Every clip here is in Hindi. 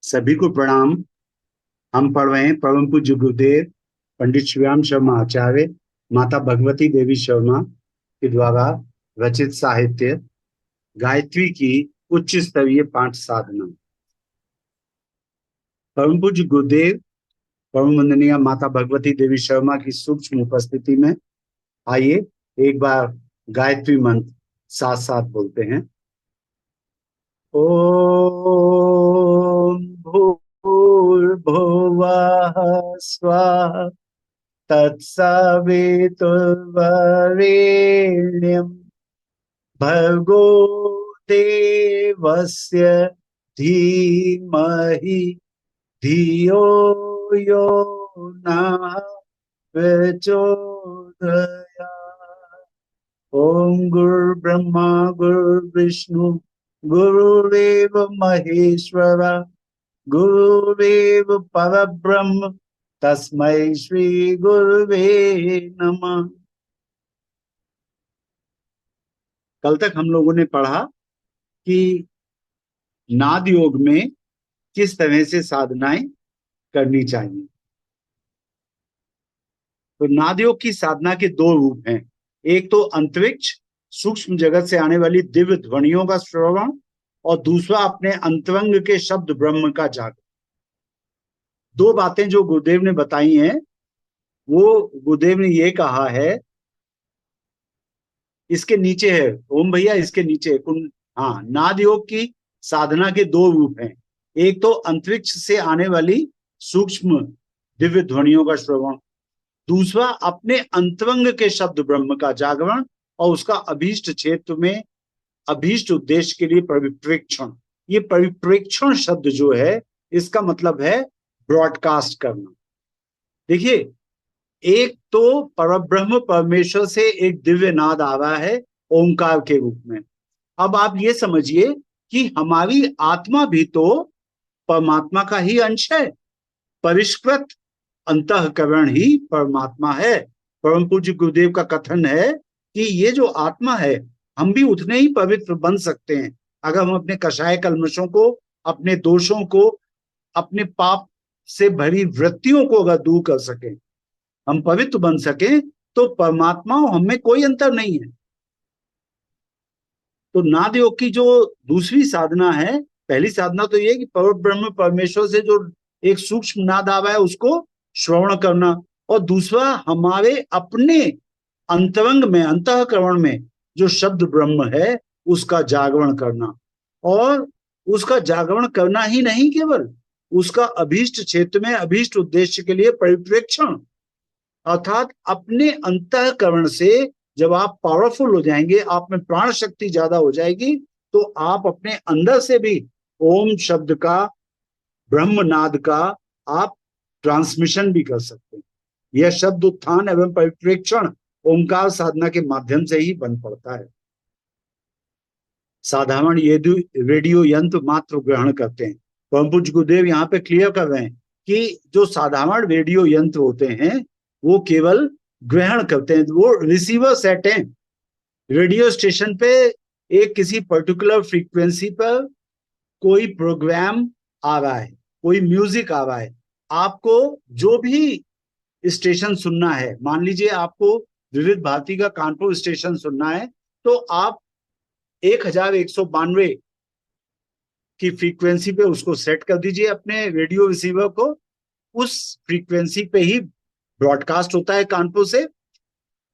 सभी को प्रणाम। हम पढ़ रहे हैं परम पूज्य गुरुदेव पंडित शिवराम शर्मा आचार्य, माता भगवती देवी शर्मा के द्वारा रचित साहित्य गायत्री की उच्च स्तरीय पाठ साधना। परम पूज्य गुरुदेव परम वंदनीय माता भगवती देवी शर्मा की सूक्ष्म उपस्थिति में आइए एक बार गायत्री मंत्र साथ साथ बोलते हैं। ओम भूर्भुवः स्वः तत्सवितुर्वरेण्यं भर्गो देवस्य धीमहि धियो यो नः प्रचोदयात्। ओम गुरुर्ब्रह्मा गुरुर्विष्णु गुरुरेव महेश्वर गुरुरेव परब्रह्म तस्मै श्री गुरुवे नमः। कल तक हम लोगों ने पढ़ा कि नाद योग में किस तरह से साधनाएं करनी चाहिए। तो नाद योग की साधना के दो रूप हैं। एक तो अंतरिक्ष सूक्ष्म जगत से आने वाली दिव्य ध्वनियों का श्रवण, और दूसरा अपने अंतरंग के शब्द ब्रह्म का जागरण। दो बातें जो गुरुदेव ने बताई हैं, वो गुरुदेव ने ये कहा है, इसके नीचे है ओम भैया, इसके नीचे है हाँ, नाद योग की साधना के दो रूप हैं। एक तो अंतरिक्ष से आने वाली सूक्ष्म दिव्य ध्वनियों का श्रवण, दूसरा अपने अंतरंग के शब्द ब्रह्म का जागरण और उसका अभीष्ट क्षेत्र में अभीष्ट उद्देश्य के लिए परिप्रेक्षण। ये परिप्रेक्षण शब्द जो है, इसका मतलब है ब्रॉडकास्ट करना। देखिए, एक तो परब्रह्म परमेश्वर से एक दिव्य नाद आ रहा है ओंकार के रूप में। अब आप ये समझिए कि हमारी आत्मा भी तो परमात्मा का ही अंश है। परिष्कृत अंतःकरण ही परमात्मा है। परम पूज्य गुरुदेव का कथन है कि ये जो आत्मा है, हम भी उतने ही पवित्र बन सकते हैं अगर हम अपने कषाय कल्मशों को, अपने दोषों को, अपने पाप से भरी वृत्तियों को अगर दूर कर सकें, हम पवित्र बन सकें, तो परमात्मा और हमें कोई अंतर नहीं है। तो नाद योग की जो दूसरी साधना है, पहली साधना तो ये कि परब्रह्म परमेश्वर से जो एक सूक्ष्म नाद आ रहा है उसको श्रवण करना, और दूसरा हमारे अपने अंतरंग में, अंतःकरण में जो शब्द ब्रह्म है उसका जागरण करना। और उसका जागरण करना ही नहीं, केवल उसका अभीष्ट क्षेत्र में अभीष्ट उद्देश्य के लिए परिप्रेक्षण, अर्थात अपने अंतःकरण से जब आप पावरफुल हो जाएंगे, आप में प्राण शक्ति ज्यादा हो जाएगी, तो आप अपने अंदर से भी ओम शब्द का, ब्रह्मनाद का आप ट्रांसमिशन भी कर सकते हैं। यह शब्द उत्थान एवं परिप्रेक्षण ओंकार साधना के माध्यम से ही बन पड़ता है। साधारण ये रेडियो यंत्र मात्र ग्रहण करते हैं। परम पूज्य गुरुदेव यहाँ पे क्लियर कर रहे हैं कि जो साधारण रेडियो यंत्र होते हैं वो केवल ग्रहण करते हैं, वो रिसीवर सेट हैं। रेडियो स्टेशन पे एक किसी पर्टिकुलर फ्रीक्वेंसी पर कोई प्रोग्राम आ रहा है, कोई म्यूजिक आ रहा है, आपको जो भी स्टेशन सुनना है, मान लीजिए आपको विविध भारती का कानपुर स्टेशन सुनना है, तो आप 1192 की फ्रीक्वेंसी पे उसको सेट कर दीजिए अपने रेडियो रिसीवर को। उस फ्रीक्वेंसी पे ही ब्रॉडकास्ट होता है कानपुर से।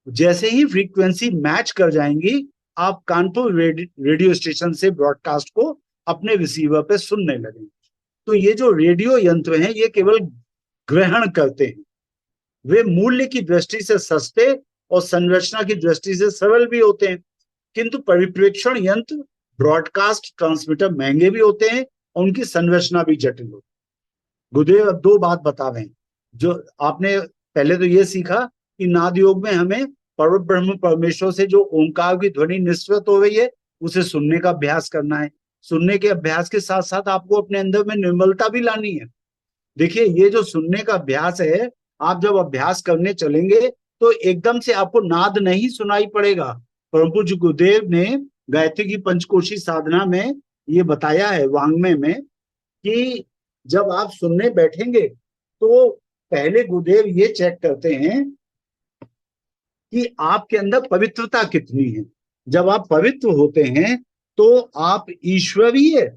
जैसे ही फ्रीक्वेंसी मैच कर जाएंगी, आप कानपुर रेडियो स्टेशन से ब्रॉडकास्ट को अपने रिसीवर पे सुनने लगेंगे। तो ये जो रेडियो यंत्र हैं, ये केवल ग्रहण करते हैं। वे मूल्य की दृष्टि से सस्ते और संरचना की दृष्टि से सरल भी होते हैं, किंतु परिप्रेक्षण यंत्र, ब्रॉडकास्ट ट्रांसमीटर महंगे भी होते हैं और उनकी संरचना भी जटिल होती है। गुरुदेव अब दो बात बता रहे हैं। जो आपने पहले तो ये सीखा कि नाद योग में हमें परब्रह्म परमेश्वर से जो ओंकार की ध्वनि निस्सृत हो रही है उसे सुनने का अभ्यास करना है। सुनने के अभ्यास के साथ साथ आपको अपने अंदर में निर्मलता भी लानी है। देखिए, ये जो सुनने का अभ्यास है, आप जब अभ्यास करने चलेंगे तो एकदम से आपको नाद नहीं सुनाई पड़ेगा। परम पूज्य गुरुदेव ने गायत्री की पंचकोशी साधना में ये बताया है वांग्मय में कि जब आप सुनने बैठेंगे तो पहले गुरुदेव ये चेक करते हैं कि आपके अंदर पवित्रता कितनी है। जब आप पवित्र होते हैं तो आप ईश्वरीय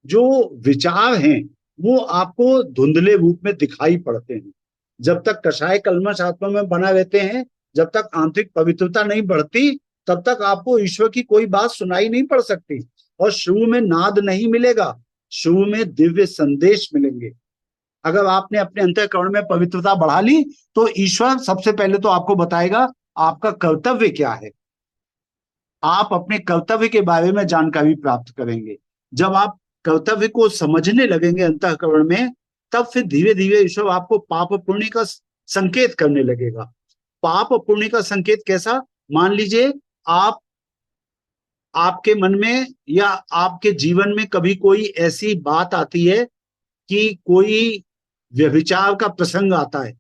जो विचार हैं वो आपको धुंधले रूप में दिखाई पड़ते हैं। जब तक कषाय कल्मश आत्मा में बना रहते हैं, जब तक आंतरिक पवित्रता नहीं बढ़ती, तब तक आपको ईश्वर की कोई बात सुनाई नहीं पड़ सकती। और शुरू में नाद नहीं मिलेगा, शुरू में दिव्य संदेश मिलेंगे। अगर आपने अपने अंतःकरण में पवित्रता बढ़ा ली तो ईश्वर सबसे पहले तो आपको बताएगा आपका कर्तव्य क्या है। आप अपने कर्तव्य के बारे में जानकारी प्राप्त करेंगे। जब आप कर्तव्य को समझने लगेंगे अंतःकरण में, तब फिर धीरे धीरे ईश्वर आपको पाप पुण्य का संकेत करने लगेगा। पाप पुण्य का संकेत कैसा? मान लीजिए आप आपके मन में या आपके जीवन में कभी कोई ऐसी बात आती है कि कोई व्यभिचार का प्रसंग आता है,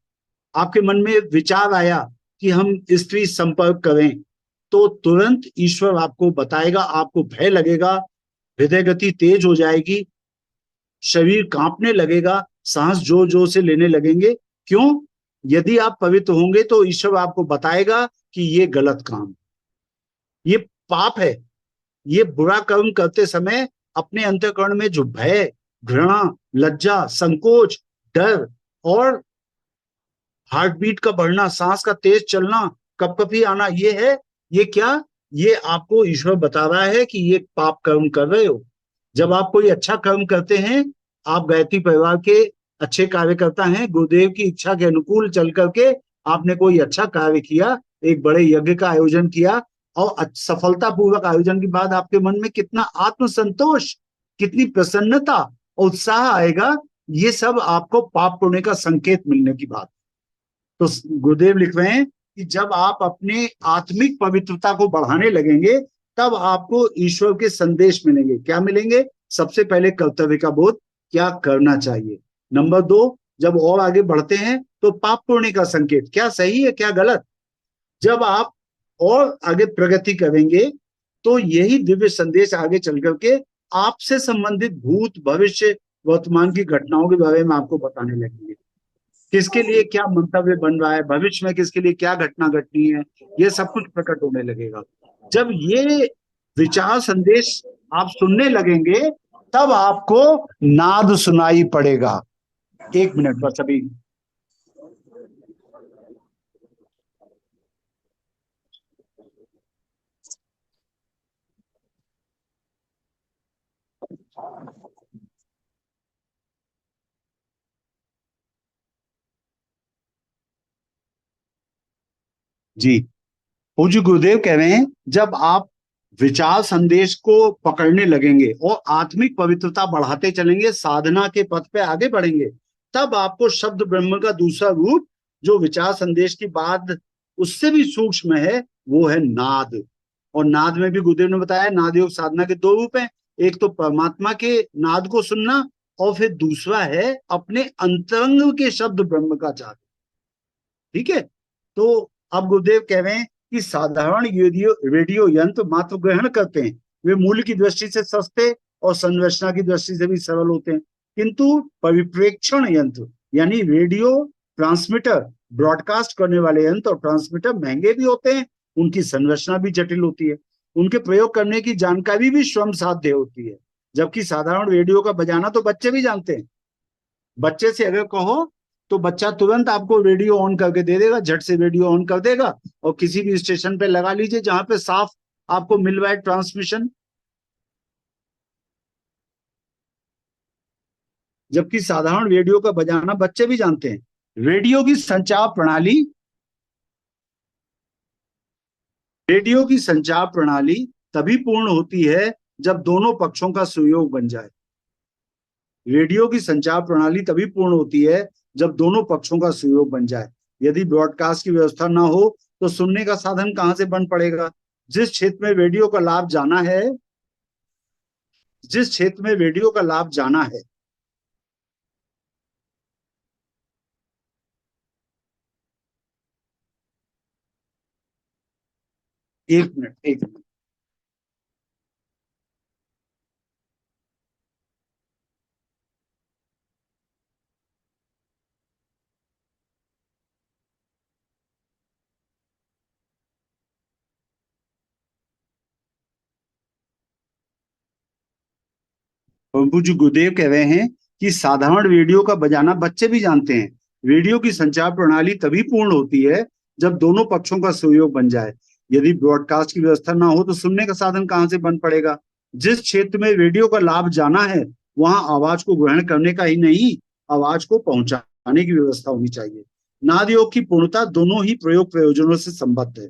आपके मन में विचार आया कि हम स्त्री संपर्क करें, तो तुरंत ईश्वर आपको बताएगा, आपको भय लगेगा, हृदय गति तेज हो जाएगी, शरीर कांपने लगेगा, सांस जोर जोर से लेने लगेंगे। क्यों? यदि आप पवित्र होंगे तो ईश्वर आपको बताएगा कि ये गलत काम, ये पाप है। ये बुरा कर्म करते समय अपने अंतःकरण में जो भय, घृणा, लज्जा, संकोच, डर और हार्ट बीट का बढ़ना, सांस का तेज चलना, कपकपी आना, ये है। ये क्या? ये आपको ईश्वर बता रहा है कि ये पाप कर्म कर रहे हो। जब आप कोई अच्छा कर्म करते हैं, आप गायत्री परिवार के अच्छे कार्यकर्ता हैं, गुरुदेव की इच्छा के अनुकूल चल करके आपने कोई अच्छा कार्य किया, एक बड़े यज्ञ का आयोजन किया, और सफलतापूर्वक आयोजन के बाद आपके मन में कितना आत्मसंतोष, कितनी प्रसन्नता, उत्साह आएगा। ये सब आपको पाप पुण्य का संकेत मिलने की बात। तो गुरुदेव लिख रहे हैं कि जब आप अपने आत्मिक पवित्रता को बढ़ाने लगेंगे, तब आपको ईश्वर के संदेश मिलेंगे। क्या मिलेंगे? सबसे पहले कर्तव्य का बोध, क्या करना चाहिए। नंबर 2, जब और आगे बढ़ते हैं तो पाप पुण्य का संकेत, क्या सही है क्या गलत। जब आप और आगे प्रगति करेंगे तो यही दिव्य संदेश आगे चल करके आपसे संबंधित भूत भविष्य वर्तमान की घटनाओं के बारे में आपको बताने लगेंगे। किसके लिए क्या मंतव्य बन रहा है, भविष्य में किसके लिए क्या घटना घटनी है, ये सब कुछ प्रकट होने लगेगा। जब ये विचार संदेश आप सुनने लगेंगे, तब आपको नाद सुनाई पड़ेगा। 1 मिनट बस अभी। जी, पूज्य गुरुदेव कह रहे हैं, जब आप विचार संदेश को पकड़ने लगेंगे और आत्मिक पवित्रता बढ़ाते चलेंगे, साधना के पथ पे आगे बढ़ेंगे, तब आपको शब्द ब्रह्म का दूसरा रूप, जो विचार संदेश की बात उससे भी सूक्ष्म है, वो है नाद। और नाद में भी गुरुदेव ने बताया नाद योग साधना के 2 रूप हैं। एक तो परमात्मा के नाद को सुनना, और फिर दूसरा है अपने अंतरंग के शब्द ब्रह्म का जाप। ठीक है। तो अब गुरुदेव कह रहे हैं कि साधारण रेडियो रेडियो यंत्र मात्र ग्रहण करते हैं, वे मूल्य की दृष्टि से सस्ते और संरचना की दृष्टि से भी सरल होते हैं, किंतु परिप्रेक्षण यंत्र यानी रेडियो ट्रांसमीटर, ब्रॉडकास्ट करने वाले यंत्र और ट्रांसमीटर महंगे भी होते हैं, उनकी संरचना भी जटिल होती है, उनके प्रयोग करने की जानकारी भी श्रम साध्य होती है। जबकि साधारण रेडियो का बजाना तो बच्चे भी जानते हैं। बच्चे से अगर कहो तो बच्चा तुरंत आपको रेडियो ऑन करके दे देगा, झट से रेडियो ऑन कर देगा, और किसी भी स्टेशन पे लगा लीजिए जहां पे साफ आपको मिल रहा है ट्रांसमिशन। जबकि साधारण रेडियो का बजाना बच्चे भी जानते हैं। रेडियो की संचार प्रणाली तभी पूर्ण होती है जब दोनों पक्षों का सहयोग बन जाए। रेडियो की संचार प्रणाली तभी पूर्ण होती है जब दोनों पक्षों का सहयोग बन जाए। यदि ब्रॉडकास्ट की व्यवस्था ना हो तो सुनने का साधन कहां से बन पड़ेगा। जिस क्षेत्र में रेडियो का लाभ जाना है जिस क्षेत्र में रेडियो का लाभ जाना है। 1 मिनट 1 मिनट। पूज्य गुरुदेव कह रहे हैं कि साधारण रेडियो का बजाना बच्चे भी जानते हैं। रेडियो की संचार प्रणाली तभी पूर्ण होती है जब दोनों पक्षों का सहयोग बन जाए। यदि ब्रॉडकास्ट की व्यवस्था ना हो तो सुनने का साधन कहाँ से बन पड़ेगा। जिस क्षेत्र में रेडियो का लाभ जाना है वहां आवाज को ग्रहण करने का ही नहीं, आवाज को पहुंचाने की व्यवस्था होनी चाहिए। नाद योग की पूर्णता दोनों ही प्रयोग प्रयोजनों से संबद्ध है।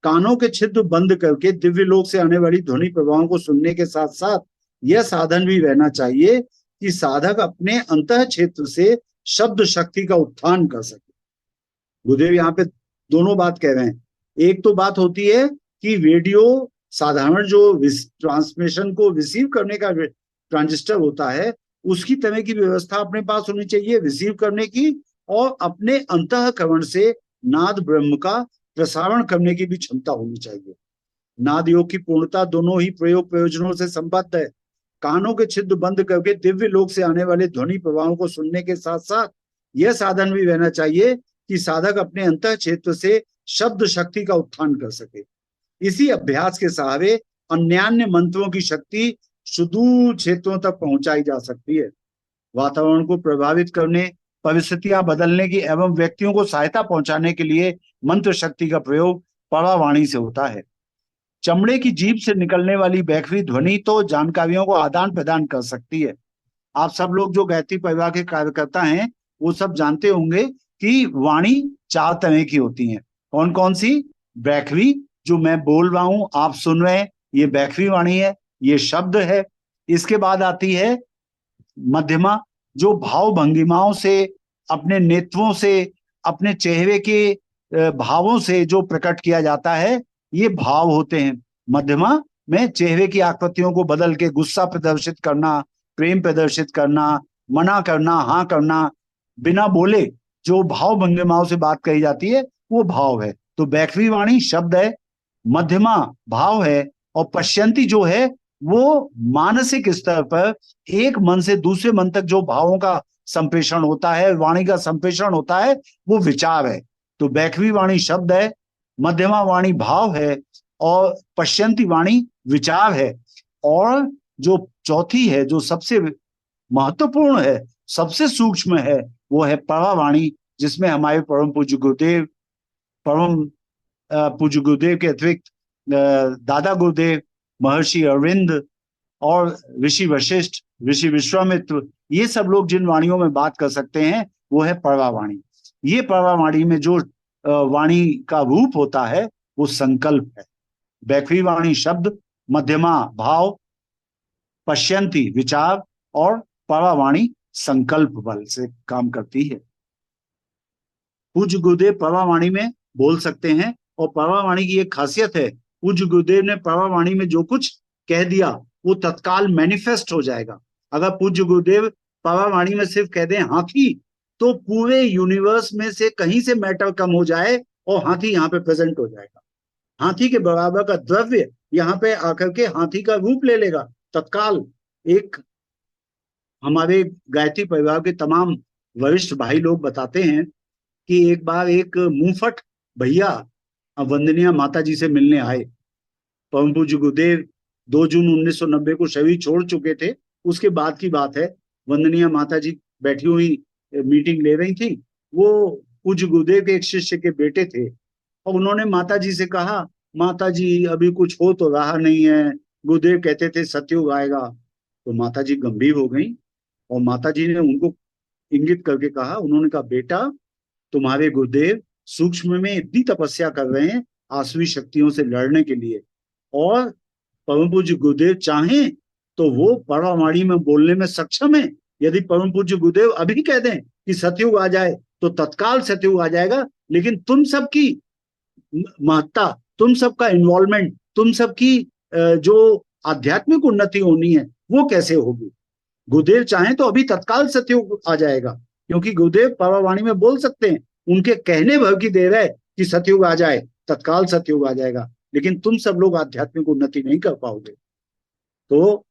कानों के छिद्र बंद करके दिव्य लोक से आने वाली ध्वनि प्रभावों को सुनने के साथ साथ यह साधन भी रहना चाहिए कि साधक अपने अंतः क्षेत्र से शब्द शक्ति का उत्थान कर सके। गुरुदेव यहाँ पे दोनों बात कह रहे हैं। एक तो बात होती है कि रेडियो साधारण जो ट्रांसमिशन को रिसीव करने का ट्रांजिस्टर होता है उसकी तरह की व्यवस्था अपने पास होनी चाहिए रिसीव करने की, और अपने अंतःकरण से नाद ब्रह्म का प्रसारण करने की भी क्षमता होनी चाहिए। नाद योग की पूर्णता दोनों ही प्रयोग प्रयोजनों से संबद्ध है। कानों के छिद्र बंद करके दिव्य लोक से आने वाले ध्वनि प्रभावों को सुनने के साथ साथ यह साधन भी रहना चाहिए कि साधक अपने अंतः क्षेत्र से शब्द शक्ति का उत्थान कर सके। इसी अभ्यास के सहारे अन्यान्य मंत्रों की शक्ति सुदूर क्षेत्रों तक पहुंचाई जा सकती है। वातावरण को प्रभावित करने, परिस्थितियां बदलने की एवं व्यक्तियों को सहायता पहुंचाने के लिए मंत्र शक्ति का प्रयोग परावाणी से होता है। चमड़े की जीभ से निकलने वाली बैखरी ध्वनि तो जानकारियों को आदान प्रदान कर सकती है। आप सब लोग जो गायत्री परिवार के कार्यकर्ता हैं वो सब जानते होंगे कि वाणी 4 तरह की होती हैं। कौन कौन सी? बैखरी, जो मैं बोल रहा हूं आप सुन रहे हैं, ये बैखरी वाणी है, ये शब्द है। इसके बाद आती है मध्यमा, जो भाव भंगिमाओं से, अपने नेत्रों से, अपने चेहरे के भावों से जो प्रकट किया जाता है, ये भाव होते हैं। मध्यमा में चेहरे की आकृतियों को बदल के गुस्सा प्रदर्शित करना, प्रेम प्रदर्शित करना, मना करना, हाँ करना, बिना बोले जो भाव भंगिमाओं से बात कही जाती है वो भाव है। तो बैखरी वाणी शब्द है, मध्यमा भाव है, और पश्यंती जो है वो मानसिक स्तर पर एक मन से दूसरे मन तक जो भावों का संप्रेषण होता है, वाणी का संप्रेषण होता है, वो विचार है। तो बैखरी वाणी शब्द है, मध्यमा वाणी भाव है, और पश्यंती वाणी विचार है। और जो चौथी है, जो सबसे महत्वपूर्ण है, सबसे सूक्ष्म है, वो है परावाणी, जिसमें हमारे परम पूज्य गुरुदेव, परम पूज्य गुरुदेव के अतिरिक्त दादा गुरुदेव, महर्षि अरविंद और ऋषि वशिष्ठ, ऋषि विश्वामित्र, ये सब लोग जिन वाणियों में बात कर सकते हैं वो है परवावाणी। ये परवावाणी में जो वाणी का रूप होता है वो संकल्प है। बैखरी वाणी शब्द, मध्यमा भाव, पश्यंती विचार, और परवावाणी संकल्प बल से काम करती है। पूज्य गुरुदेव परवावाणी में बोल सकते हैं, और परवावाणी की एक खासियत है, पूज्य गुरुदेव ने परवावाणी में जो कुछ कह दिया वो तत्काल मैनिफेस्ट हो जाएगा। अगर पूज्य गुरुदेव परवावाणी में सिर्फ कह दें हाथी, तो पूरे यूनिवर्स में से कहीं से मैटर कम हो जाए और हाथी यहाँ पे प्रेजेंट हो जाएगा। हाथी के बराबर का द्रव्य यहाँ पे आकर के हाथी का रूप ले लेगा तत्काल। एक हमारे गायत्री परिवार के तमाम वरिष्ठ भाई लोग बताते हैं कि एक बार एक मुंहफट भैया वंदनीय माता जी से मिलने आए। परम पूज्य गुरुदेव 2 जून 1990 को शरीर छोड़ चुके थे। उसके बाद की बात है, वंदनीय माता जी बैठी हुई मीटिंग ले रही थी। वो पूज्य गुरुदेव के एक शिष्य के बेटे थे, और उन्होंने माता जी से कहा, माता जी अभी कुछ हो तो रहा नहीं है, गुरुदेव कहते थे सतयुग आएगा। तो माता जी गंभीर हो गई, और माता जी ने उनको इंगित करके कहा, उन्होंने कहा, बेटा तुम्हारे गुरुदेव सूक्ष्म में इतनी तपस्या कर रहे हैं आसुरी शक्तियों से लड़ने के लिए, और परम पूज्य गुरुदेव चाहें तो वो परवावाणी में बोलने में सक्षम है। यदि परम पूज्य गुरुदेव अभी कह दें कि सतयुग आ जाए तो तत्काल सतयुग आ जाएगा, लेकिन तुम सबकी महत्ता, तुम सबका इन्वॉल्वमेंट, तुम सबकी जो आध्यात्मिक उन्नति होनी है वो कैसे होगी। गुरुदेव चाहें तो अभी तत्काल सतयुग आ जाएगा, क्योंकि गुरुदेव परवावाणी में बोल सकते हैं, उनके कहने भर की देर है कि सतयुग आ जाए, तत्काल सतयुग आ जाएगा, लेकिन तुम सब लोग आध्यात्मिक उन्नति नहीं कर पाओगे। तो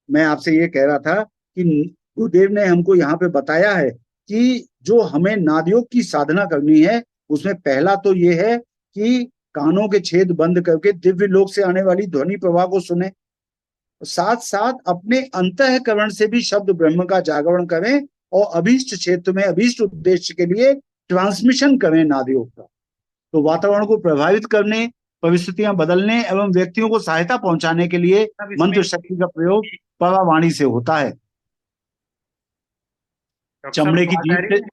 मैं आपसे ये कह रहा था कि गुरुदेव ने हमको यहाँ पे बताया है कि जो हमें नादयोग की साधना करनी है, उसमें पहला तो ये है कि कानों के छेद बंद करके दिव्य लोक से आने वाली ध्वनि प्रवाह को सुने। साथ साथ अपने अंतःकरण से भी शब्द ब्रह्म का जागरण करें और अभीष्ट क्षेत्र में अभीष्ट उद्देश्य के लिए ट्रांसमिशन करें नादयोग का। तो वातावरण को प्रभावित करने, परिस्थितियां बदलने एवं व्यक्तियों को सहायता पहुंचाने के लिए अब इसमें मंत्र शक्ति का प्रयोग परवावाणी से होता है। डॉक्टर साहब चमड़े की आवाज आ जीभ रही से। है?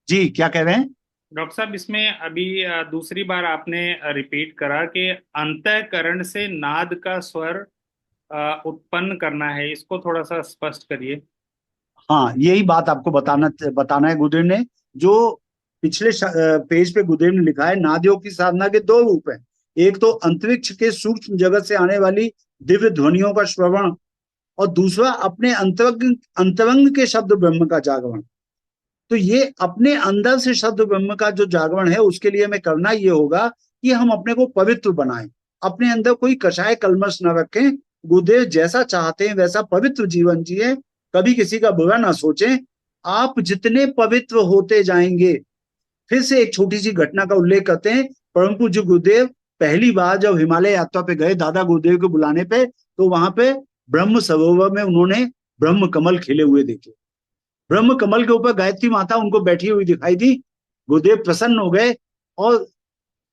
जी, क्या कह रहे हैं? डॉक्टर साहब इसमें अभी दूसरी बार आपने रिपीट करा कि अंतःकरण से नाद का स्वर उत्पन्न करना है, इसको थोड़ा सा स्पष्ट करिए। हाँ, यही बात आपको बताना बताना है गुरुदेव ने। जो पिछले पेज पे गुरुदेव ने लिखा है, नादयोग की साधना के दो रूप हैं। एक तो अंतरिक्ष के सूक्ष्म जगत से आने वाली दिव्य ध्वनियों का श्रवण, और दूसरा अपने अंतरंग अंतरंग के शब्द ब्रह्म का जागरण। तो ये अपने अंदर से शब्द ब्रह्म का जो जागरण है, उसके लिए हमें करना ये होगा कि हम अपने को पवित्र बनाएं, अपने अंदर कोई कषाय कलमश न रखें, गुरुदेव जैसा चाहते हैं वैसा पवित्र जीवन जिए, कभी किसी का बुरा ना सोचें। आप जितने पवित्र होते जाएंगे, फिर से एक छोटी सी घटना का उल्लेख करते हैं। परम पूज्य गुरुदेव पहली बार जब हिमालय यात्रा पे गए दादा गुरुदेव के बुलाने पे, तो वहां पे ब्रह्म सरोवर में उन्होंने ब्रह्म कमल खिले हुए देखे। ब्रह्म कमल के ऊपर गायत्री माता उनको बैठी हुई दिखाई दी। गुरुदेव प्रसन्न हो गए, और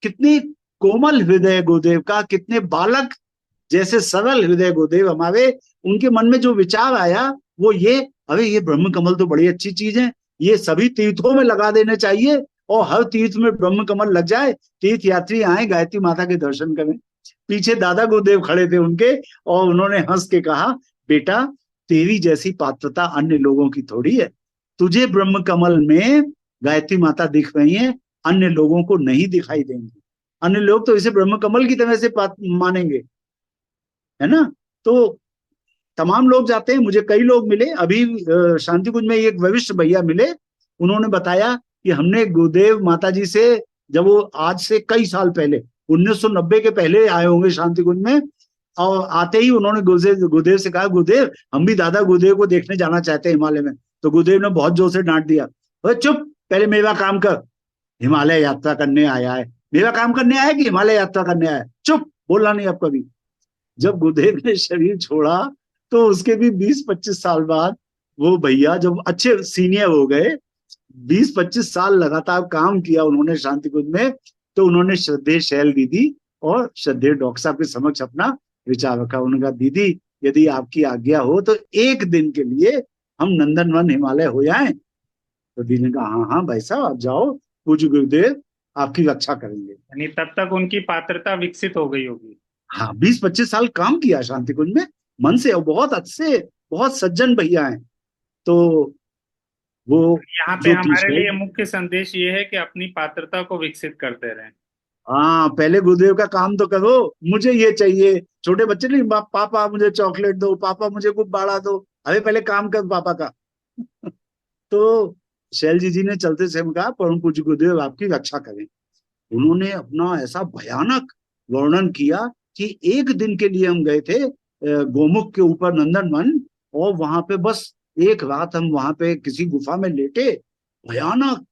कितनी कोमल हृदय गुरुदेव का, कितने बालक जैसे सरल हृदय गुरुदेव हमारे। उनके मन में जो विचार आया वो ये, अरे ये ब्रह्म कमल तो बड़ी अच्छी चीज है, ये सभी तीर्थों में लगा देने चाहिए, और हर तीर्थ में ब्रह्म कमल लग जाए, तीर्थ यात्री आए गायत्री माता के दर्शन करें। पीछे दादा गुरुदेव खड़े थे उनके, और उन्होंने हंस के कहा, बेटा तेरी जैसी पात्रता अन्य लोगों की थोड़ी है, तुझे ब्रह्म कमल में गायत्री माता दिख रही है, अन्य लोगों को नहीं दिखाई देंगी। अन्य लोग तो इसे ब्रह्म कमल की तरह से मानेंगे, है ना। तो तमाम लोग जाते हैं, मुझे कई लोग मिले अभी शांति कुंज में, एक वरिष्ठ भैया मिले। उन्होंने बताया कि हमने गुरुदेव माता जी से, जब वो आज से कई साल पहले 1990 के पहले आए होंगे शांति कुंज में, और आते ही उन्होंने गुरुदेव से कहा, गुरुदेव हम भी दादा गुरुदेव को देखने जाना चाहते हैं हिमालय में। तो गुरुदेव ने बहुत जोर से डांट दिया, अरे चुप, पहले मेरा काम कर, हिमालय यात्रा करने आया है, मेरा काम करने आया कि हिमालय यात्रा करने आया है, चुप, बोलना नहीं अब कभी। जब गुरुदेव ने शरीर छोड़ा, तो उसके भी 20-25 साल बाद वो भैया जब अच्छे सीनियर हो गए, 20-25 साल लगातार काम किया उन्होंने शांति कुंज में, तो उन्होंने श्रद्धेय शैल दीदी और श्रद्धेय डॉक्टर साहब के समक्ष अपना विचार रखा। उन्होंने कहा, दीदी यदि आपकी आज्ञा हो तो एक दिन के लिए हम नंदनवन हिमालय हो जाएं। तो दीदी ने कहा, हाँ हाँ भाई साहब आप जाओ, पूज्य गुरुदेव आपकी रक्षा करेंगे। यानी तब तक उनकी पात्रता विकसित हो गई होगी। हाँ, 20-25 साल काम किया शांति कुंज में मन से, और बहुत अच्छे, बहुत सज्जन भैया हैं। तो वो यहाँ पे जो हमारे टीचर, लिए मुख्य संदेश ये है कि अपनी पात्रता को विकसित करते रहें। हाँ पहले गुरुदेव का काम तो करो, मुझे ये चाहिए। छोटे बच्चे नहीं, पापा मुझे चॉकलेट दो, पापा मुझे गुब्बारा दो, अरे पहले काम कर पापा का। तो शैल जी ने चलते समय कहा, परम पूज्य गुरुदेव आपकी रक्षा करें। उन्होंने अपना ऐसा भयानक वर्णन किया कि एक दिन के लिए हम गए थे गोमुख के ऊपर नंदनवन, और वहां पे बस एक रात हम वहां पे किसी गुफा में लेटे। भयानक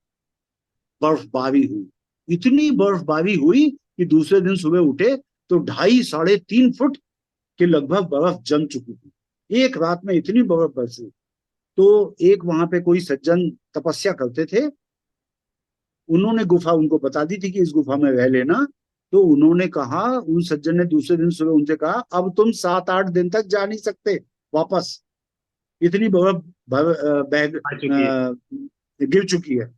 बर्फबारी हुई, इतनी बर्फबारी हुई कि दूसरे दिन सुबह उठे तो 2.5-3.5 फुट के लगभग बर्फ जम चुकी थी। एक रात में इतनी बर्फ बरसी। तो एक वहां पे कोई सज्जन तपस्या करते थे, उन्होंने गुफा उनको बता दी थी कि इस गुफा में रह लेना। तो उन्होंने कहा, उन सज्जन ने दूसरे दिन सुबह उनसे कहा, अब तुम 7-8 दिन तक जा नहीं सकते वापस, इतनी बर्फ बैग आ चुकी है। गिर चुकी है।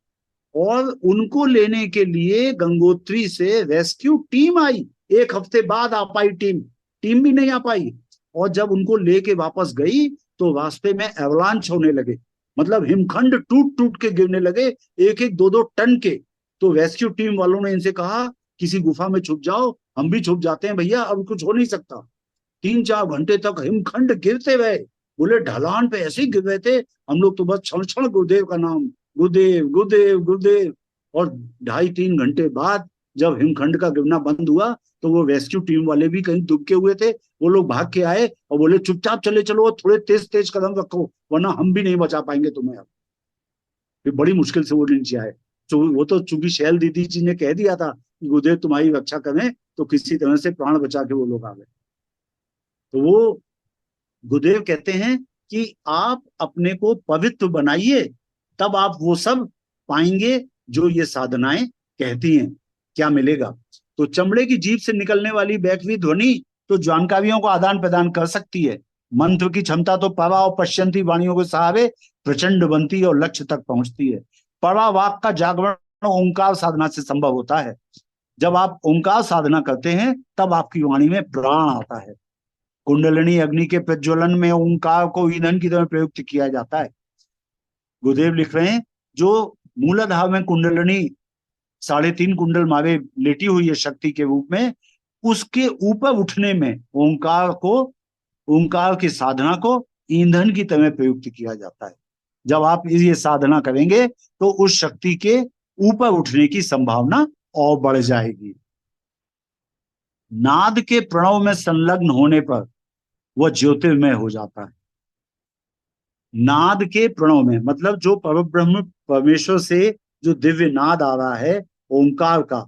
और उनको लेने के लिए गंगोत्री से रेस्क्यू टीम आई। एक हफ्ते बाद आ पाई टीम, टीम भी नहीं आ पाई। और जब उनको लेके वापस गई, तो रास्ते में एवलांच होने लगे, मतलब हिमखंड टूट टूट के गिरने लगे, 1-1 2-2 टन के। तो रेस्क्यू टीम वालों ने इनसे कहा, किसी गुफा में छुप जाओ, हम भी छुप जाते हैं भैया, अब कुछ हो नहीं सकता। 3-4 घंटे तक हिमखंड गिरते रहे, बोले ढलान पे ऐसे ही गिर रहे थे, हम लोग तो बस क्षण क्षण गुरुदेव का नाम, गुरुदेव गुरुदेव गुरुदेव। और 2.5-3 घंटे बाद जब हिमखंड का गिरना बंद हुआ, तो वो रेस्क्यू टीम वाले भी कहीं दुबके हुए थे, वो लोग भाग के आए और बोले, चुपचाप चले चलो, थोड़े तेज तेज कदम रखो, वरना हम भी नहीं बचा पाएंगे तुम्हें अब। फिर बड़ी मुश्किल से वो नीचे आए। तो वो तो चूंकि शैल दीदी जी ने कह दिया था कि गुरुदेव तुम्हारी रक्षा करें, तो किसी तरह से प्राण बचा के वो लोग आ गए। तो वो गुरुदेव कहते हैं कि आप अपने को पवित्र बनाइए, तब आप वो सब पाएंगे जो ये साधनाएं कहती हैं। क्या मिलेगा? तो चमड़े की जीभ से निकलने वाली बैकवी ध्वनि तो जानकारियों को आदान प्रदान कर सकती है। मंत्र की क्षमता तो परा और पश्यंती वाणियों के सहारे प्रचंड बनती है और लक्ष्य तक पहुंचती है। परा वाक का जागरण ओंकार साधना से संभव होता है। जब आप ओंकार साधना करते हैं तब आपकी वाणी में प्राण आता है। कुंडलिनी अग्नि के प्रज्वलन में ओंकार को ईंधन की तरह प्रयुक्त किया जाता है। गुरुदेव लिख रहे हैं, जो मूलाधार में कुंडलिनी 3.5 कुंडल मारे लेटी हुई है शक्ति के रूप में, उसके ऊपर उठने में ओंकार की साधना को ईंधन की तरह प्रयुक्त किया जाता है। जब आप ये साधना करेंगे तो उस शक्ति के ऊपर उठने की संभावना और बढ़ जाएगी। नाद के प्रणव में संलग्न होने पर वह ज्योतिर्मय हो जाता है। नाद के प्रणव में मतलब जो परब्रह्म परमेश्वर से जो दिव्य नाद आ रहा है ओंकार का,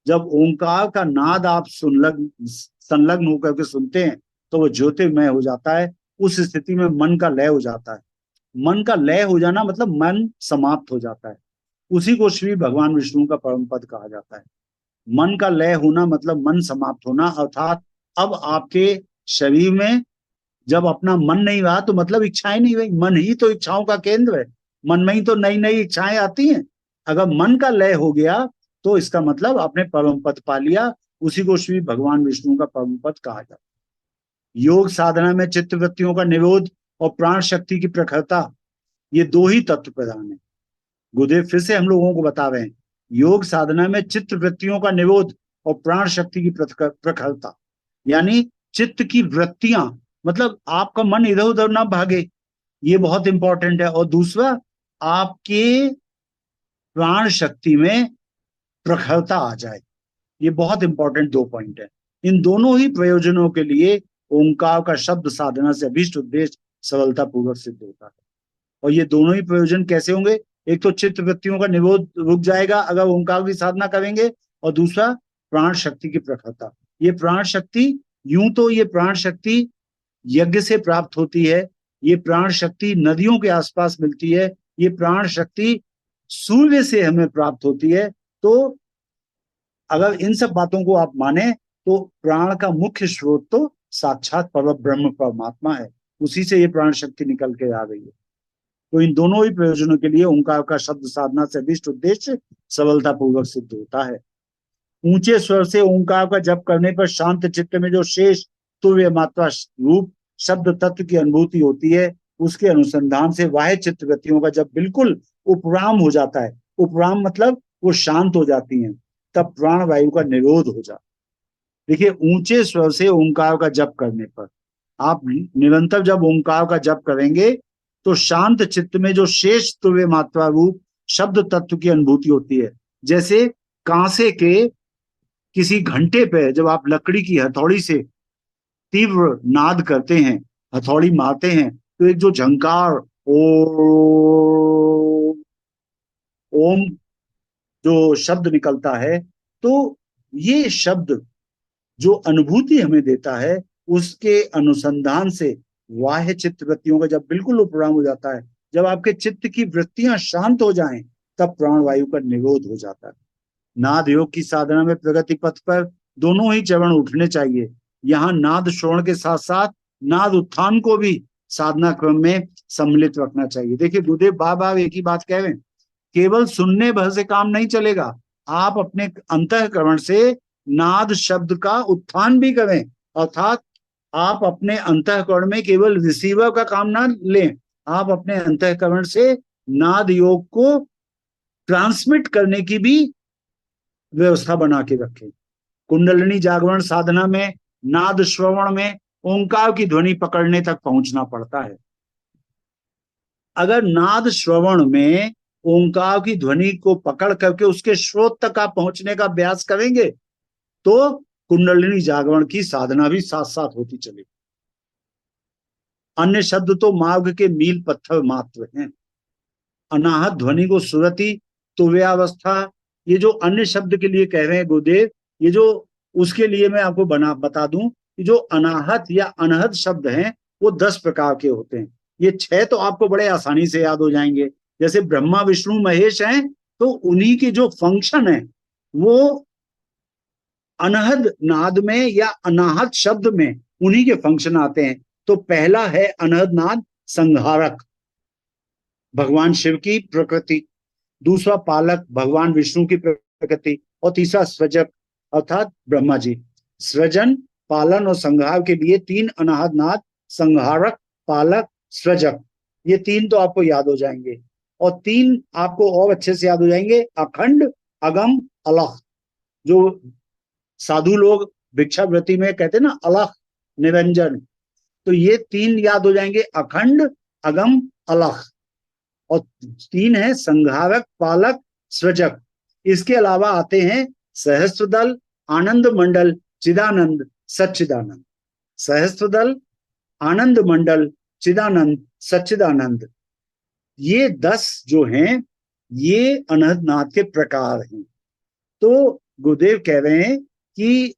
जब ओंकार का नाद आप संलग्न होकर के सुनते हैं तो वह ज्योतिर्मय हो जाता है। उस स्थिति में मन का लय हो जाता है। मन का लय हो जाना मतलब मन समाप्त हो जाता है। उसी को श्री भगवान विष्णु का परम पद कहा जाता है। मन का लय होना मतलब मन समाप्त होना, अर्थात अब आपके शरीर में जब अपना मन नहीं रहा तो मतलब इच्छाएं नहीं रही। मन ही तो इच्छाओं का केंद्र है। मन में ही तो नई नई इच्छाएं आती हैं। अगर मन का लय हो गया तो इसका मतलब आपने परम पद पा लिया। उसी को श्री भगवान विष्णु का परम पद कहा जाता है। योग साधना में चित्त वृत्तियों का निरोध और प्राण शक्ति की प्रखरता, ये दो ही तत्व प्रधान है। गुरुदेव फिर से हम लोगों को बता रहे हैं, योग साधना में चित्त वृत्तियों का निरोध और प्राण शक्ति की प्रखरता, यानी चित्त की वृत्तियां मतलब आपका मन इधर उधर ना भागे, ये बहुत इंपॉर्टेंट है। और दूसरा, आपके प्राण शक्ति में प्रखरता आ जाए, ये बहुत इंपॉर्टेंट 2 पॉइंट है। इन दोनों ही प्रयोजनों के लिए ओंकार का शब्द साधना से अभीष्ट उद्देश्य सरलता पूर्वक सिद्ध होता है। और ये दोनों ही प्रयोजन कैसे होंगे? एक तो चित्त वृत्तियों का निरोध रुक जाएगा अगर ओंकार की साधना करेंगे, और दूसरा प्राण शक्ति की प्रखरता। ये प्राण शक्ति, यूं तो ये प्राण शक्ति यज्ञ से प्राप्त होती है, ये प्राण शक्ति नदियों के आसपास मिलती है, ये प्राण शक्ति सूर्य से हमें प्राप्त होती है। तो अगर इन सब बातों को आप माने तो प्राण का मुख्य स्रोत तो साक्षात परब्रह्म परमात्मा है। उसी से ये प्राण शक्ति निकल के आ रही है। तो इन दोनों ही प्रयोजनों के लिए ओंकार का शब्द साधना से अभीष्ट उद्देश्य सबलता पूर्वक सिद्ध होता है। ऊंचे स्वर से ओंकार का जप करने पर शांत चित्त में जो शेष तुर्य मात्रा रूप शब्द तत्व की अनुभूति होती है, उसके अनुसंधान से बाह्य चित्त गतियों का जब बिल्कुल उपराम हो जाता है, उपराम मतलब वो शांत हो जाती हैं, तब प्राण वायु का निरोध हो जाता है। देखिए, ऊंचे स्वर से ओंकार का जप करने पर आप निरंतर जब ओंकार का जप करेंगे तो शांत चित्त में जो शेष तुर्य मात्रा रूप शब्द तत्व की अनुभूति होती है। जैसे कांसे के किसी घंटे पे जब आप लकड़ी की हथौड़ी से तीव्र नाद करते हैं, हथौड़ी मारते हैं, तो एक जो झंकार ओम जो शब्द निकलता है, तो ये शब्द जो अनुभूति हमें देता है, उसके अनुसंधान से बाह्य चित्त वृत्तियों का जब बिल्कुल उपराम हो जाता है, जब आपके चित्त की वृत्तियां शांत हो जाएं, तब प्राणवायु का निरोध हो जाता है। नाद योग की साधना में प्रगति पथ पर दोनों ही चरण उठने चाहिए। यहाँ नाद श्रवण के साथ साथ नाद उत्थान को भी साधना क्रम में सम्मिलित रखना चाहिए। देखिए, गुरुदेव बार बार एक ही बात कह रहे हैं, केवल सुनने भर से काम नहीं चलेगा। आप अपने अंतःकरण से नाद शब्द का उत्थान भी करें, अर्थात आप अपने अंतःकरण में केवल रिसीवर का काम ना लें, आप अपने अंतःकरण से नाद योग को ट्रांसमिट करने की भी व्यवस्था बना के रखें। कुंडलिनी जागरण साधना में नाद श्रवण में ओंकार की ध्वनि पकड़ने तक पहुंचना पड़ता है। अगर नाद श्रवण में ओंकार की ध्वनि को पकड़ करके उसके स्रोत तक आप पहुंचने का अभ्यास करेंगे तो कुंडलिनी जागरण की साधना भी साथ साथ होती चलेगी। अन्य शब्द तो मार्ग के मील पत्थर मात्र हैं। अनाहत ध्वनि को सुरति तुर्यावस्था, ये जो अन्य शब्द के लिए कह रहे हैं गुरुदेव, ये जो उसके लिए मैं आपको बता दूं कि जो अनाहत या अनहद शब्द हैं वो 10 प्रकार के होते हैं। ये 6 तो आपको बड़े आसानी से याद हो जाएंगे। जैसे ब्रह्मा विष्णु महेश हैं, तो उन्हीं की जो फंक्शन है वो अनहद नाद में या अनाहत शब्द में उन्हीं के फंक्शन आते हैं। तो पहला है अनहद नाद संहारक, भगवान शिव की प्रकृति। दूसरा पालक, भगवान विष्णु की प्रकृति। और तीसरा सृजक अर्थात ब्रह्मा जी। सृजन, पालन और संहार के लिए 3 अनाहत नाद, संहारक, पालक, सृजक। ये 3 तो आपको याद हो जाएंगे। और 3 आपको और अच्छे से याद हो जाएंगे, अखंड, अगम, अलख। जो साधु लोग भिक्षावृत्ति में कहते हैं ना, अलख निरंजन, तो ये 3 याद हो जाएंगे, अखंड, अगम, अलख। और 3 है संहारक, पालक, सृजक। इसके अलावा आते हैं सहस्त्रदल, आनंद मंडल, चिदानंद, सच्चिदानंद। सहस्त्रदल, आनंद मंडल, चिदानंद, सच्चिदानंद। ये 10 जो हैं ये अनहद नाद के प्रकार हैं। तो गुरुदेव कह रहे हैं कि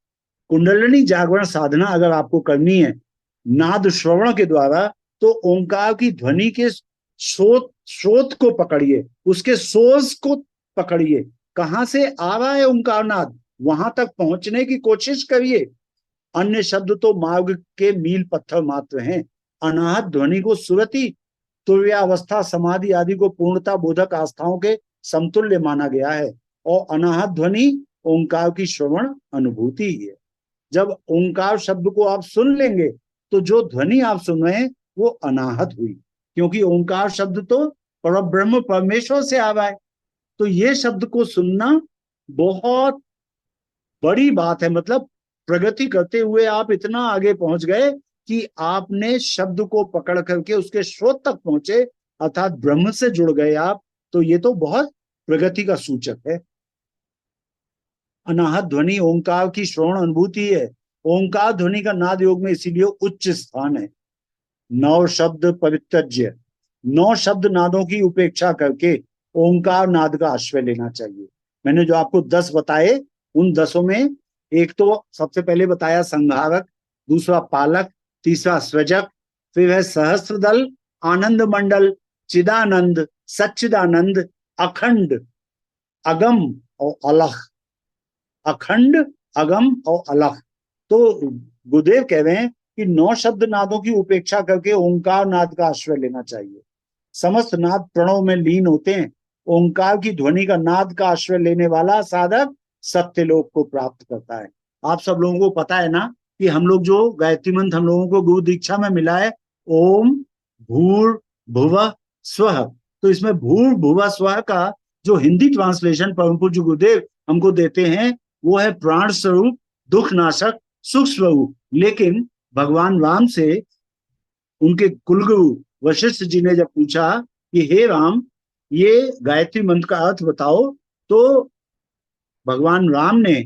कुंडलिनी जागरण साधना अगर आपको करनी है नाद श्रवण के द्वारा, तो ओंकार की ध्वनि के स्रोत को पकड़िए, उसके सोर्स को पकड़िए। कहां से आ रहा है ओंकार नाद, वहां तक पहुंचने की कोशिश करिए। अन्य शब्द तो मार्ग के मील पत्थर मात्र हैं। अनाहत ध्वनि को सुरति, तुर्यावस्था, समाधि आदि को पूर्णता बोधक आस्थाओं के समतुल्य माना गया है। और अनाहत ध्वनि ओंकार की श्रवण अनुभूति ही है। जब ओंकार शब्द को आप सुन लेंगे तो जो ध्वनि आप सुन रहे हैं वो अनाहत हुई, क्योंकि ओंकार शब्द तो परब्रह्म परमेश्वर से आ रहा है। तो ये शब्द को सुनना बहुत बड़ी बात है। मतलब प्रगति करते हुए आप इतना आगे पहुंच गए कि आपने शब्द को पकड़ करके उसके स्रोत तक पहुंचे, अर्थात ब्रह्म से जुड़ गए आप। तो ये तो बहुत प्रगति का सूचक है। अनाहत ध्वनि ओंकार की श्रवण अनुभूति है। ओंकार ध्वनि का नाद योग में इसीलिए उच्च स्थान है। 9 शब्द पवित्रज्य, 9 शब्द नादों की उपेक्षा करके ओंकार नाद का आश्रय लेना चाहिए। मैंने जो आपको 10 बताए, उन 10 में एक तो सबसे पहले बताया संहारक, दूसरा पालक, तीसरा सृजक, फिर है सहस्त्रदल, आनंद मंडल, चिदानंद, सच्चिदानंद, अखंड, अगम और अलख। अखंड, अगम और अलख। तो गुरुदेव कह रहे हैं कि 9 शब्द नादों की उपेक्षा करके ओंकार नाद का आश्रय लेना चाहिए। समस्त नाद प्रणव में लीन होते हैं। ओंकार की ध्वनि का नाद का आश्रय लेने वाला साधक सत्यलोक को प्राप्त करता है। आप सब लोगों को पता है ना कि हम लोग जो गायत्री मंत्र हम लोगों को गुरु दीक्षा में मिला है, ओम भूर भुवः स्वः। तो इसमें भूर भुवः स्वः का जो हिंदी ट्रांसलेशन परम पूज्य गुरुदेव हमको देते हैं वो है प्राण स्वरूप, दुख नाशक, सुख स्वरूप। लेकिन भगवान राम से उनके कुलगुरु वशिष्ठ जी ने जब पूछा कि हे राम ये गायत्री मंत्र का अर्थ बताओ, तो भगवान राम ने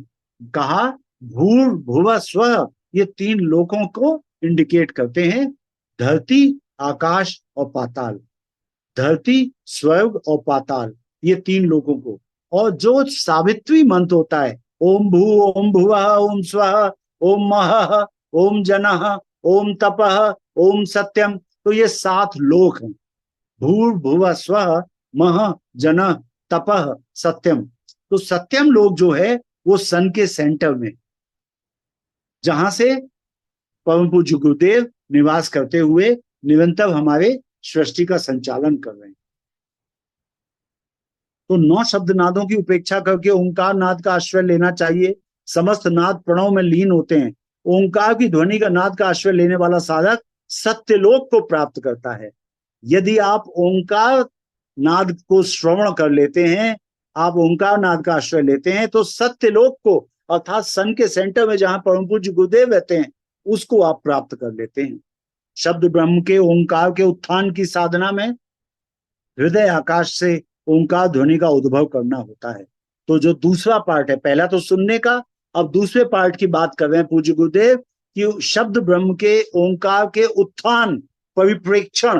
कहा भूर भुवः स्वः। ये 3 लोकों को इंडिकेट करते हैं, धरती, आकाश और पाताल। धरती, स्वर्ग और पाताल, ये 3 लोकों को। और जो सावित्री मंत्र होता है, ओम भू ओम भुवः ओम स्वः ओम महः ओम जनः ओम तपः ओम सत्यम, तो ये 7 लोक हैं। भूर भुवः स्वः, मह, जनः, तपः, सत्यम। तो सत्यम लोक जो है वो सन के सेंटर में, जहां से परम पूज्य गुरुदेव निवास करते हुए निरंतर हमारे सृष्टि का संचालन कर रहे हैं। तो 9 शब्द नादों की उपेक्षा करके ओंकार नाद का आश्रय लेना चाहिए। समस्त नाद प्रणव में लीन होते हैं। ओंकार की ध्वनि का नाद का आश्रय लेने वाला साधक सत्यलोक को प्राप्त करता है। यदि आप ओंकार नाद को श्रवण कर लेते हैं, आप ओंकार नाद का आश्रय लेते हैं, तो सत्यलोक को अर्थात सन के सेंटर में जहां परम पूज्य गुरुदेव रहते हैं उसको आप प्राप्त कर लेते हैं। शब्द ब्रह्म के ओंकार के उत्थान की साधना में हृदय आकाश से ओंकार ध्वनि का उद्भव करना होता है। तो जो दूसरा पार्ट है, पहला तो सुनने का, अब दूसरे पार्ट की बात कर रहे हैं पूज्य गुरुदेव कि शब्द ब्रह्म के ओंकार के उत्थान, परिप्रेक्षण,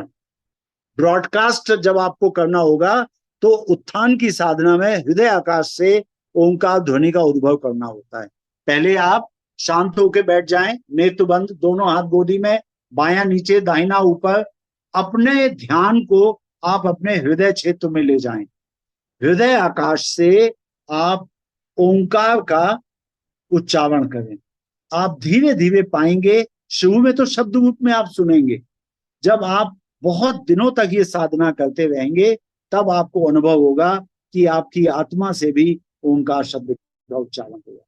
ब्रॉडकास्ट जब आपको करना होगा तो उत्थान की साधना में हृदय आकाश से ओंकार ध्वनि का उद्भव करना होता है। पहले आप शांत होकर बैठ जाएं, नेत्र बंद, दोनों हाथ गोदी में, बायां नीचे, दाहिना ऊपर। अपने ध्यान को आप अपने हृदय क्षेत्र में ले जाएं। हृदय आकाश से आप ओंकार का उच्चारण करें। आप धीरे धीरे पाएंगे, शुरू में तो शब्द रूप में आप सुनेंगे। जब आप बहुत दिनों तक ये साधना करते रहेंगे, तब आपको अनुभव होगा कि आपकी आत्मा से भी ओंकार शब्द का उच्चारण होगा।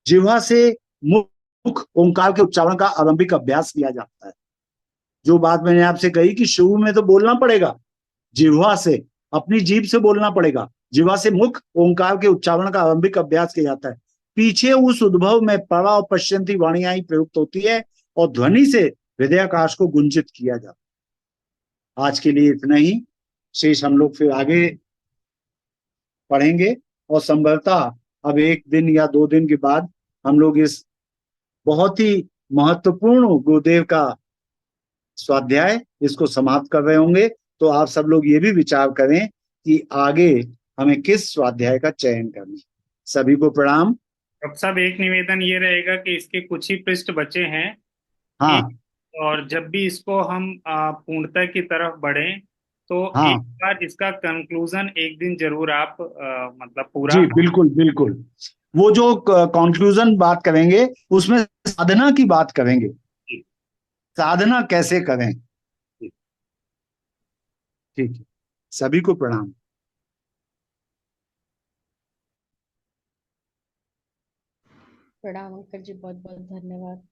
जिह्वा से मुख ओंकार के उच्चारण का आरंभिक अभ्यास किया जाता है। जो बात मैंने आपसे कही कि शुरू में तो बोलना पड़ेगा, जिह्वा से, अपनी जीभ से बोलना पड़ेगा। जिह्वा से मुख ओंकार के उच्चारण का आरंभिक अभ्यास किया जाता है। पीछे उस उद्भव में परा और पश्यंती वाणियां ही प्रयुक्त होती है और ध्वनि से हृदयाकाश को गुंजित किया जाता है। आज के लिए इतना ही। शेष हम लोग फिर आगे पढ़ेंगे, और संभवतः अब एक दिन या 2 दिन के बाद हम लोग इस बहुत ही महत्वपूर्ण गुरुदेव का स्वाध्याय इसको समाप्त कर रहे होंगे। तो आप सब लोग ये भी विचार करें कि आगे हमें किस स्वाध्याय का चयन करना है। सभी को प्रणाम। डॉक्टर साहब, एक निवेदन ये रहेगा कि इसके कुछ ही पृष्ठ बचे हैं। एक, हाँ और जब भी इसको हम पूर्णता की तरफ बढ़ें, तो एक हाँ बार इसका कंक्लूजन एक दिन जरूर आप मतलब पूरा। जी, बिल्कुल बिल्कुल। वो जो कंक्लूजन बात करेंगे उसमें साधना की बात करेंगे, साधना कैसे करें। ठीक है, सभी को प्रणाम। प्रणाम अंकल जी, बहुत बहुत धन्यवाद।